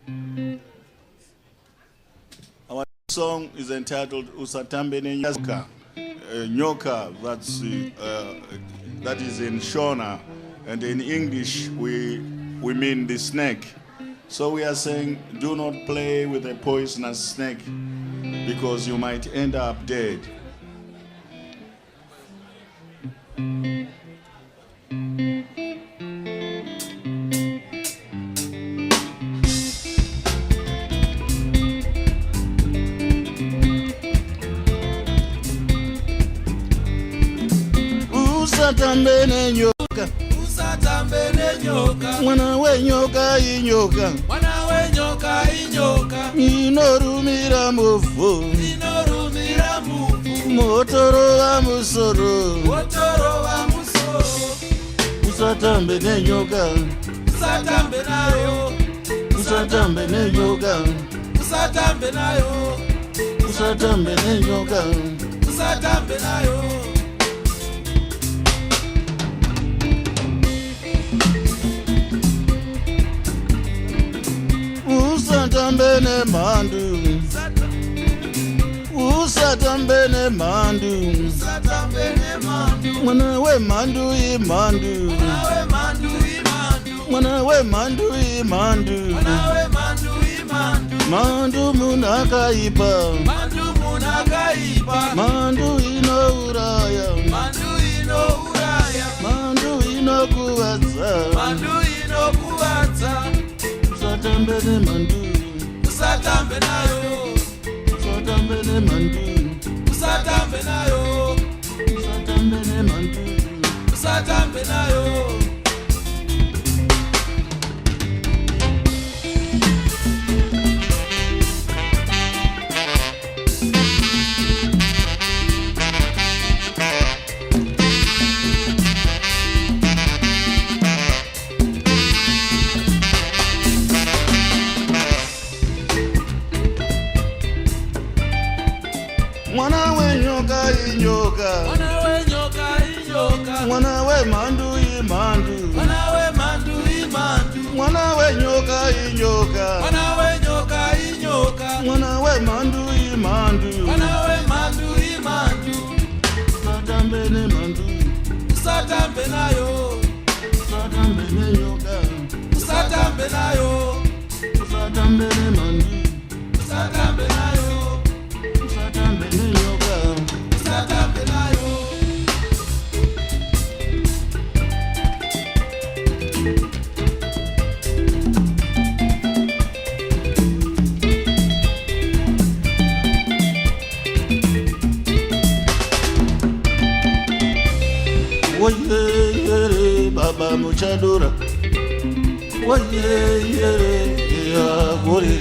Our song is entitled Usatambe Nyoka. Nyoka, that is in Shona, and in English we mean the snake. So we are saying, do not play with a poisonous snake because you might end up dead. Usatambe ne nyoka, usatambe ne nyoka, mwana we nyoka inyoka, mwana we nyoka inyoka, inorumira mufu, inorumira mufu, motoro wa musoro, motoro wa musoro. Usatambe ne nyoka, usatambe nayo, usatambe ne nyoka, usatambe nayo, usatambe ne nyoka, usatambe nayo. Usatambe ne mandu, usatambe ne mandu, Usatambe ne mandu, mwana we mandu imandu, mwana we mandu imandu, mwana we mandu imandu, mwana we mandu imandu, mandu munakaipa, mandu munakaipa, mandu ino uraya, mandu ino uraya, mandu ino kuwaza, mandu ino kuwaza. usatambe ne mandu, Usatambe nayo, usatambe ne mandu, usatambe nayo, usatambe ne mandu, usatambe nayo. mwana we nyoka inyoka, Mwana we nyoka inyoka, mwana we mandu imandu, mwana we mandu imandu, mwana we nyoka inyoka, mwana we nyoka inyoka, mwana we mandu imandu, mwana we mandu imandu. usatambe ne mandu, Usatambe nayo, usatambe ne nyoka, usatambe nayo, usatambe ne mandu, usatambe nayo, usatambe ne nyoka. usatambe nayo. Oye yere baba muchadura, oye yere ya gore,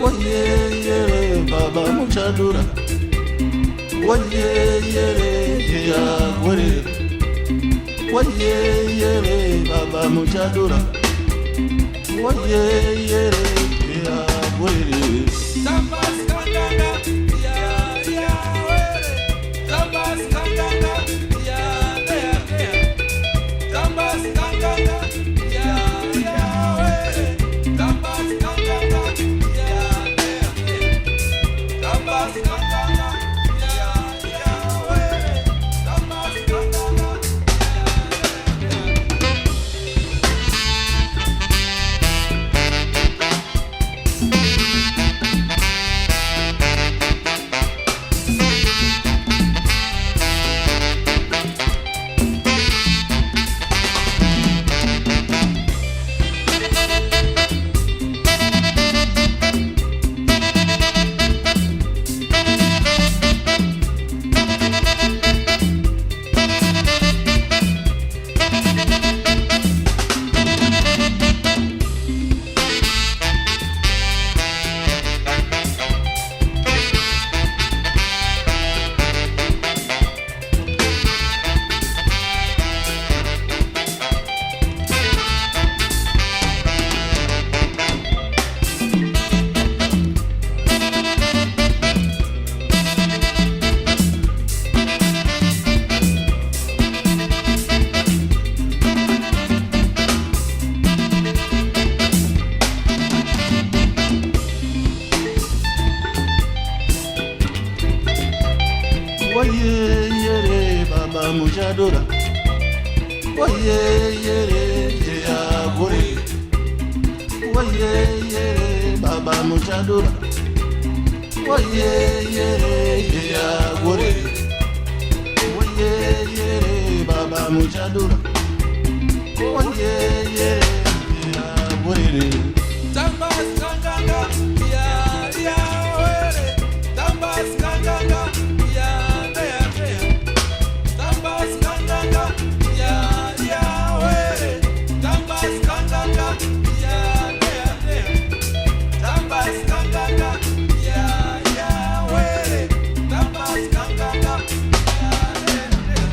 oye yere baba muchadura, oye yere ya gore, oye yere baba muchadura, oye yere ya gore. Tambas kanganga, ya ya wele. Tambas kanganga, ya ya ya. Tambas kanganga, ya ya wele. Tambas kanganga, ya ya ya. Tambas kanganga, ya ya wele. Tambas kanganga, ya ya ya. Muchadura. Oh yeah, yeah, yeah, Gure. Oh yeah, yeah, Baba Muchadura. Oh yeah, yeah, yeah, Gure. Oh yeah, yeah, Baba Muchadura. Oh yeah, yeah, yeah, Gure. Tambas kanganga, ya ya wele. Tambas kanganga, ya ya ya. Tambas kanganga, ya ya wele. Tambas kanganga, ya ya ya. Tambas kanganga, ya ya wele. Tambas kanganga, ya ya ya.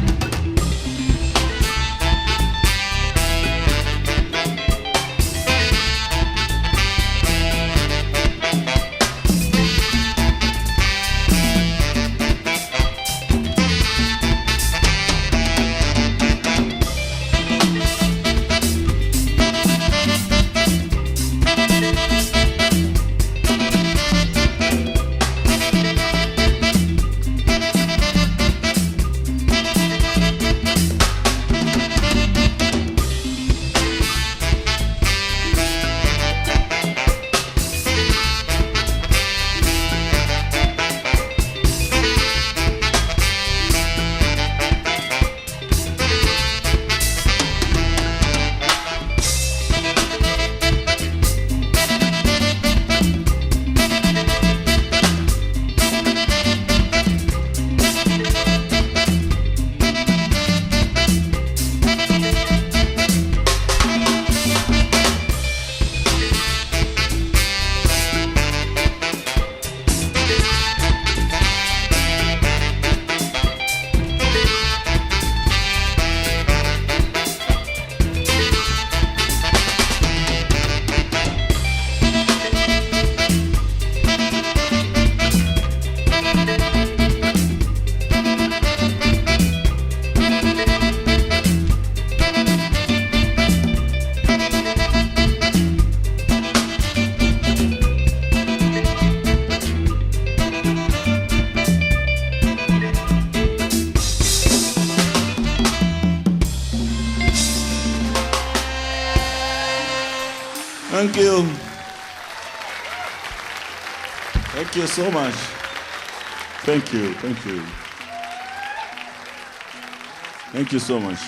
Thank you. Thank you so much. Thank you. Thank you. Thank you so much.